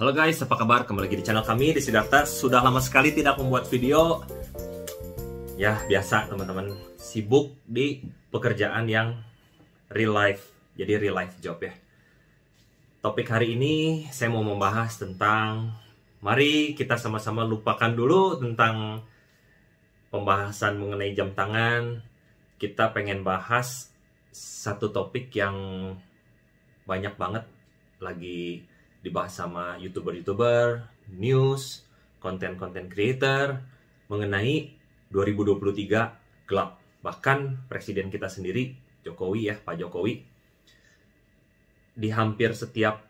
Halo guys, apa kabar? Kembali lagi di channel kami di Siddhartha. Sudah lama sekali tidak membuat video. Ya, biasa teman-teman, sibuk di pekerjaan yang real life. Jadi real life job ya. Topik hari ini saya mau membahas tentang, mari kita sama-sama lupakan dulu tentang pembahasan mengenai jam tangan. Kita pengen bahas satu topik yang banyak banget lagi dibahas sama youtuber-youtuber, news, konten-konten creator mengenai 2023 gelap. Bahkan presiden kita sendiri, Jokowi ya, Pak Jokowi, di hampir setiap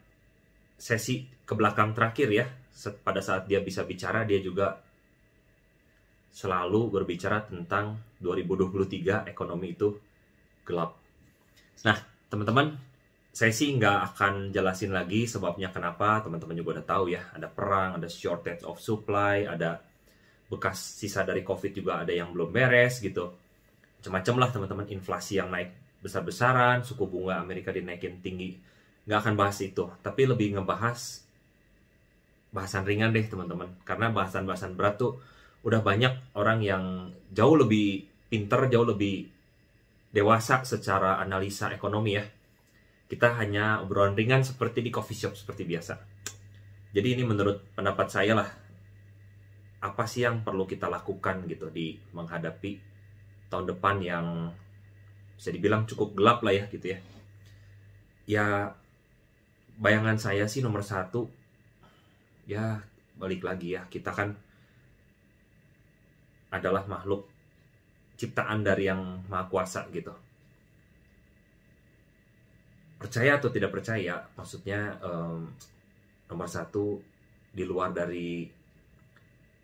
sesi ke belakang terakhir ya, pada saat dia bisa bicara, dia juga selalu berbicara tentang 2023 ekonomi itu gelap. Nah, teman-teman, saya sih nggak akan jelasin lagi sebabnya kenapa, teman-teman juga udah tahu ya. Ada perang, ada shortage of supply, ada bekas sisa dari COVID juga ada yang belum beres gitu. Macam-macam lah teman-teman, inflasi yang naik besar-besaran, suku bunga Amerika dinaikin tinggi. Nggak akan bahas itu, tapi lebih ngebahas bahasan ringan deh teman-teman. Karena bahasan-bahasan berat tuh udah banyak orang yang jauh lebih pinter, jauh lebih dewasa secara analisa ekonomi ya. Kita hanya obrolan ringan seperti di coffee shop seperti biasa. Jadi ini menurut pendapat saya lah, apa sih yang perlu kita lakukan gitu di menghadapi tahun depan yang bisa dibilang cukup gelap lah ya gitu ya. Ya bayangan saya sih nomor satu, ya balik lagi ya, kita kan adalah makhluk ciptaan dari yang Maha Kuasa gitu. Percaya atau tidak percaya, maksudnya nomor satu, di luar dari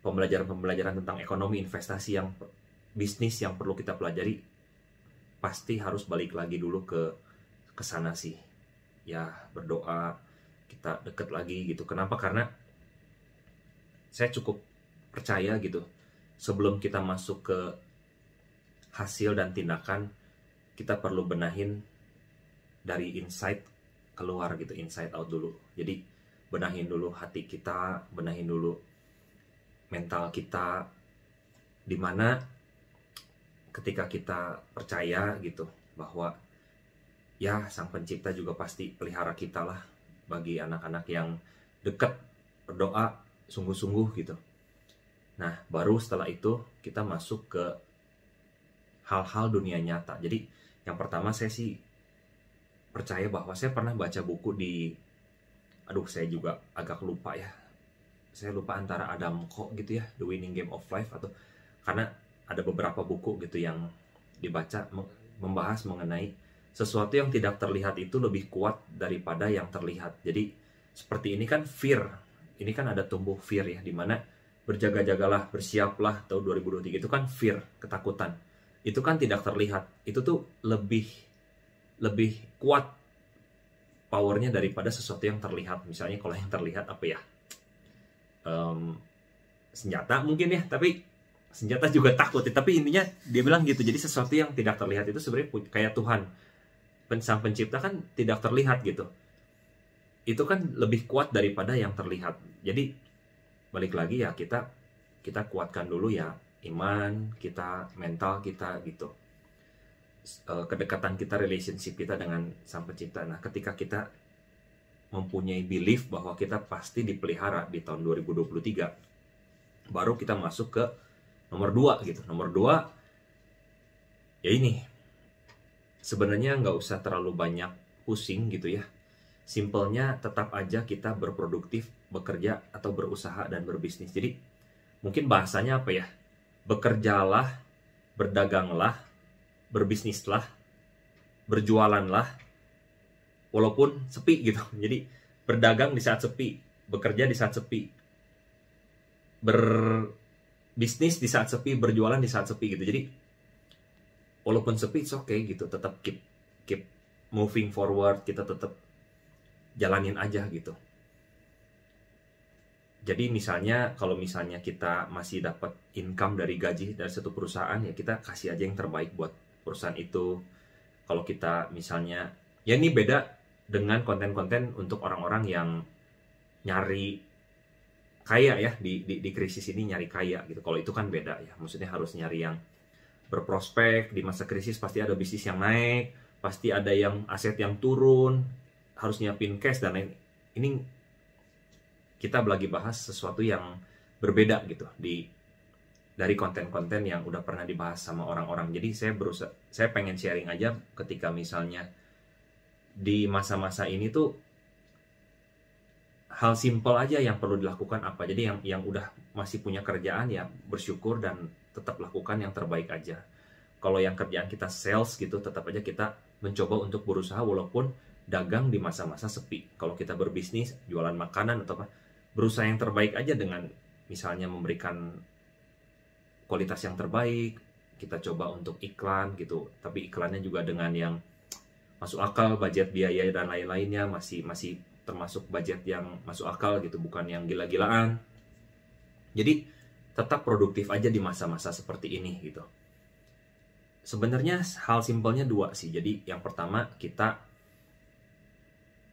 pembelajaran tentang ekonomi, investasi, yang bisnis yang perlu kita pelajari, pasti harus balik lagi dulu ke sana sih. Ya berdoa, kita deket lagi gitu. Kenapa? Karena saya cukup percaya gitu, sebelum kita masuk ke hasil dan tindakan, kita perlu benahin dari inside keluar gitu, inside out dulu. Jadi benahin dulu hati kita, benahin dulu mental kita, dimana ketika kita percaya gitu bahwa ya Sang Pencipta juga pasti pelihara kita lah, bagi anak-anak yang dekat berdoa sungguh-sungguh gitu. Nah baru setelah itu kita masuk ke hal-hal dunia nyata. Jadi yang pertama, saya sih percaya bahwa saya pernah baca buku di, saya juga agak lupa ya, saya lupa antara Adam Kok gitu ya, The Winning Game of Life, atau karena ada beberapa buku gitu yang dibaca membahas mengenai sesuatu yang tidak terlihat itu lebih kuat daripada yang terlihat. Jadi seperti ini kan fear, ini kan ada tumbuh fear ya, dimana berjaga-jagalah, bersiaplah, tahun 2023 itu kan fear, ketakutan. Itu kan tidak terlihat, itu tuh lebih kuat powernya daripada sesuatu yang terlihat. Misalnya kalau yang terlihat apa ya, senjata mungkin ya, tapi senjata juga takut ya. Tapi intinya dia bilang gitu, jadi sesuatu yang tidak terlihat itu sebenarnya kayak Tuhan, Sang Pencipta kan tidak terlihat gitu, itu kan lebih kuat daripada yang terlihat. Jadi balik lagi ya, kita kuatkan dulu ya iman kita, mental kita gitu, kedekatan kita, relationship kita dengan Sang Pencipta. Nah ketika kita mempunyai belief bahwa kita pasti dipelihara di tahun 2023, baru kita masuk ke nomor 2 gitu. Nomor 2 ya ini, sebenarnya nggak usah terlalu banyak pusing gitu ya. Simpelnya tetap aja kita berproduktif, bekerja atau berusaha dan berbisnis. Jadi mungkin bahasanya apa ya, bekerjalah, berdaganglah, berbisnislah, berjualanlah, walaupun sepi gitu. Jadi berdagang di saat sepi, bekerja di saat sepi, berbisnis di saat sepi, berjualan di saat sepi gitu. Jadi walaupun sepi, it's okay gitu, tetap keep moving forward, kita tetap jalanin aja gitu. Jadi misalnya, kalau misalnya kita masih dapat income dari gaji dari satu perusahaan, ya kita kasih aja yang terbaik buat perusahaan itu. Kalau kita misalnya, ya ini beda dengan konten-konten untuk orang-orang yang nyari kaya ya, di krisis ini nyari kaya gitu. Kalau itu kan beda ya, maksudnya harus nyari yang berprospek. Di masa krisis pasti ada bisnis yang naik, pasti ada yang aset yang turun, harus nyiapin cash dan lain. Ini kita lagi bahas sesuatu yang berbeda gitu dari konten-konten yang udah pernah dibahas sama orang-orang. Jadi saya pengen sharing aja ketika misalnya di masa-masa ini tuh hal simpel aja yang perlu dilakukan apa. Jadi yang udah masih punya kerjaan ya bersyukur dan tetap lakukan yang terbaik aja. Kalau yang kerjaan kita sales gitu, tetap aja kita mencoba untuk berusaha walaupun dagang di masa-masa sepi. Kalau kita berbisnis, jualan makanan atau apa, berusaha yang terbaik aja dengan misalnya memberikan kualitas yang terbaik. Kita coba untuk iklan gitu, tapi iklannya juga dengan yang masuk akal, budget biaya dan lain-lainnya masih termasuk budget yang masuk akal gitu, bukan yang gila-gilaan. Jadi tetap produktif aja di masa-masa seperti ini gitu. Sebenarnya hal simpelnya dua sih. Jadi yang pertama, kita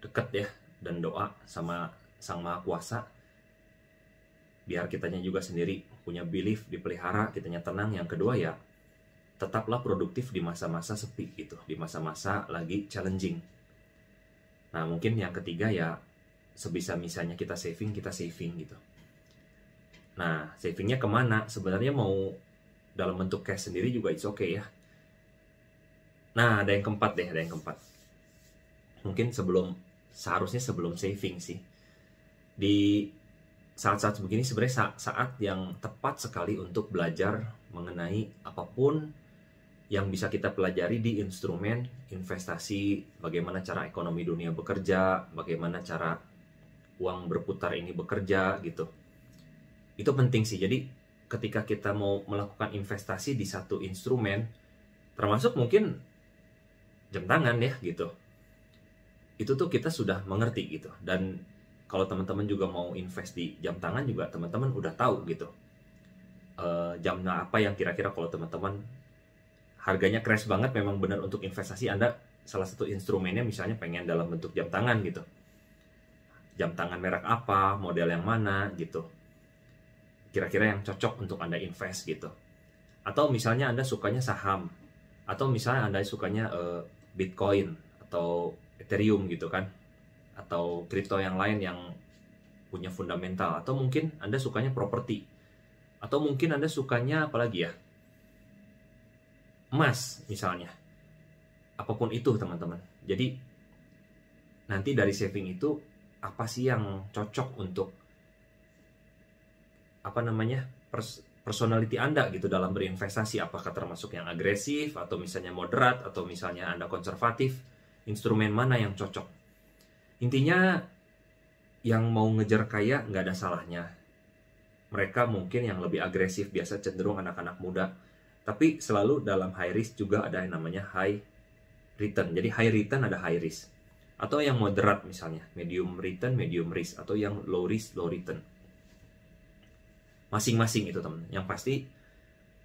deket ya dan doa sama Sang Maha Kuasa biar kitanya juga sendiri punya belief, dipelihara, kitanya tenang. Yang kedua ya tetaplah produktif di masa-masa sepi gitu, di masa-masa lagi challenging. Nah mungkin yang ketiga ya sebisa misalnya kita saving gitu. Nah savingnya kemana? Sebenarnya mau dalam bentuk cash sendiri juga it's okay ya. Nah ada yang keempat. Mungkin seharusnya sebelum saving sih, di saat-saat begini sebenarnya saat yang tepat sekali untuk belajar mengenai apapun yang bisa kita pelajari di instrumen investasi, bagaimana cara ekonomi dunia bekerja, bagaimana cara uang berputar ini bekerja gitu. Itu penting sih. Jadi ketika kita mau melakukan investasi di satu instrumen, termasuk mungkin jam tangan ya gitu, itu tuh kita sudah mengerti gitu. Dan kalau teman-teman juga mau invest di jam tangan juga teman-teman udah tahu gitu jamnya apa yang kira-kira kalau teman-teman harganya crash banget memang benar untuk investasi. Anda salah satu instrumennya misalnya pengen dalam bentuk jam tangan gitu, jam tangan merek apa, model yang mana gitu, kira-kira yang cocok untuk Anda invest gitu. Atau misalnya Anda sukanya saham, atau misalnya Anda sukanya Bitcoin atau Ethereum gitu kan, atau kripto yang lain yang punya fundamental. Atau mungkin Anda sukanya properti, atau mungkin Anda sukanya apalagi ya, emas misalnya. Apapun itu teman-teman. Jadi nanti dari saving itu apa sih yang cocok untuk personality Anda gitu dalam berinvestasi. Apakah termasuk yang agresif, atau misalnya moderat, atau misalnya Anda konservatif. Instrumen mana yang cocok? Intinya yang mau ngejar kaya nggak ada salahnya. Mereka mungkin yang lebih agresif, biasa cenderung anak-anak muda. Tapi selalu dalam high risk juga ada yang namanya high return. Jadi high return ada high risk. Atau yang moderat misalnya, medium return, medium risk. Atau yang low risk, low return. Masing-masing itu teman. Yang pasti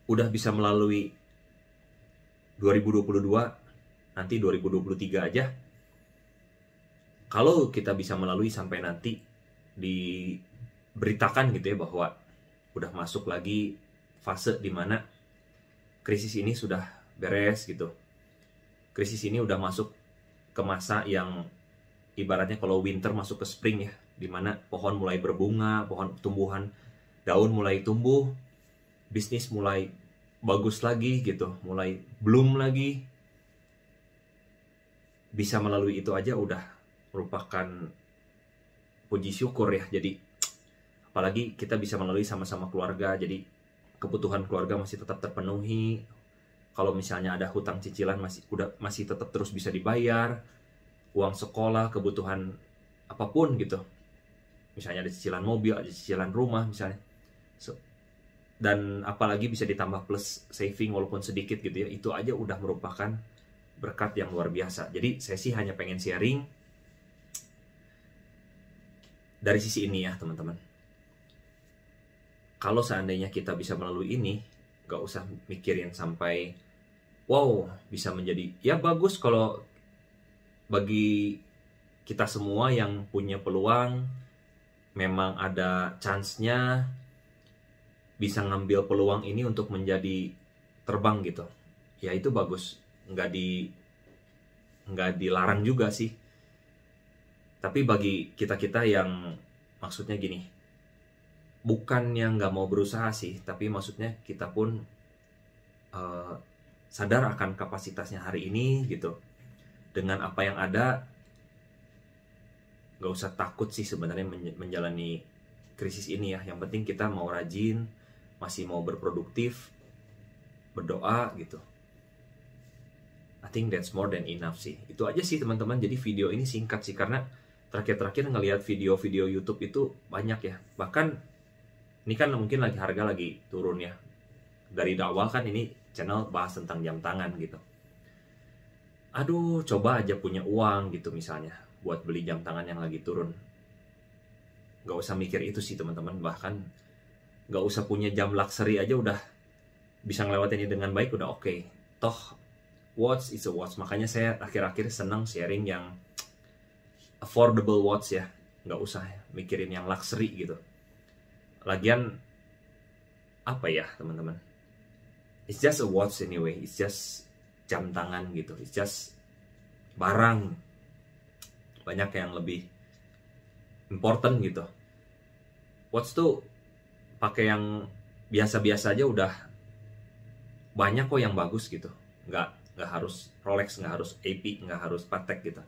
udah bisa melalui 2022, nanti 2023 aja. Kalau kita bisa melalui sampai nanti diberitakan gitu ya bahwa udah masuk lagi fase dimana krisis ini sudah beres gitu. Krisis ini udah masuk ke masa yang ibaratnya kalau winter masuk ke spring ya, dimana pohon mulai berbunga, pohon tumbuhan, daun mulai tumbuh, bisnis mulai bagus lagi gitu, mulai bloom lagi. Bisa melalui itu aja udah merupakan puji syukur ya. Jadi apalagi kita bisa melalui sama-sama keluarga, jadi kebutuhan keluarga masih tetap terpenuhi. Kalau misalnya ada hutang cicilan masih tetap terus bisa dibayar, uang sekolah, kebutuhan apapun gitu. Misalnya ada cicilan mobil, ada cicilan rumah misalnya. Dan apalagi bisa ditambah plus saving walaupun sedikit gitu ya. Itu aja udah merupakan berkat yang luar biasa. Jadi saya sih hanya pengen sharing dari sisi ini ya teman-teman. Kalau seandainya kita bisa melalui ini, gak usah mikirin sampai wow bisa menjadi, ya bagus kalau bagi kita semua yang punya peluang memang ada chance-nya bisa ngambil peluang ini untuk menjadi terbang gitu, ya itu bagus, nggak dilarang juga sih. Tapi bagi kita yang maksudnya gini, bukan yang nggak mau berusaha sih, tapi maksudnya kita pun sadar akan kapasitasnya hari ini gitu. Dengan apa yang ada, nggak usah takut sih sebenarnya menjalani krisis ini ya. Yang penting kita mau rajin, masih mau berproduktif, berdoa gitu. I think that's more than enough sih. Itu aja sih teman-teman. Jadi video ini singkat sih, karena terakhir-terakhir ngelihat video-video YouTube itu banyak ya. Bahkan ini kan mungkin harga lagi turun ya. Dari awal kan ini channel bahas tentang jam tangan gitu. Aduh, coba aja punya uang gitu misalnya buat beli jam tangan yang lagi turun. Gak usah mikir itu sih teman-teman. Bahkan gak usah punya jam luxury aja udah bisa ngelewatin ini dengan baik, udah oke. Toh watch is a watch. Makanya saya akhir-akhir senang sharing yang affordable watch ya. Gak usah mikirin yang luxury gitu. Lagian apa ya teman-teman, it's just a watch anyway. It's just jam tangan gitu. It's just barang. Banyak yang lebih important gitu. Watch tuh pakai yang biasa-biasa aja udah banyak kok yang bagus gitu. Nggak harus Rolex, nggak harus AP, nggak harus Patek gitu.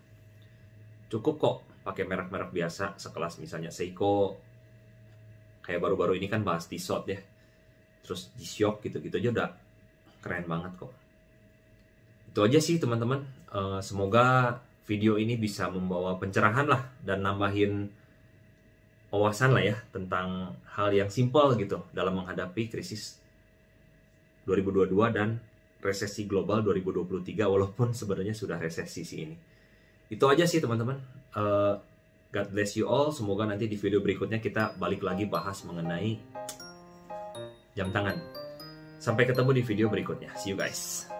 Cukup kok pakai merek-merek biasa sekelas misalnya Seiko. Kayak baru-baru ini kan bahas Tissot ya. Terus G-Shock gitu-gitu aja udah keren banget kok. Itu aja sih teman-teman. Semoga video ini bisa membawa pencerahan lah dan nambahin wawasan lah ya tentang hal yang simpel gitu dalam menghadapi krisis 2022 dan resesi global 2023, walaupun sebenarnya sudah resesi sih ini. Itu aja sih teman-teman. God bless you all. Semoga nanti di video berikutnya kita balik lagi bahas mengenai jam tangan. Sampai ketemu di video berikutnya. See you guys.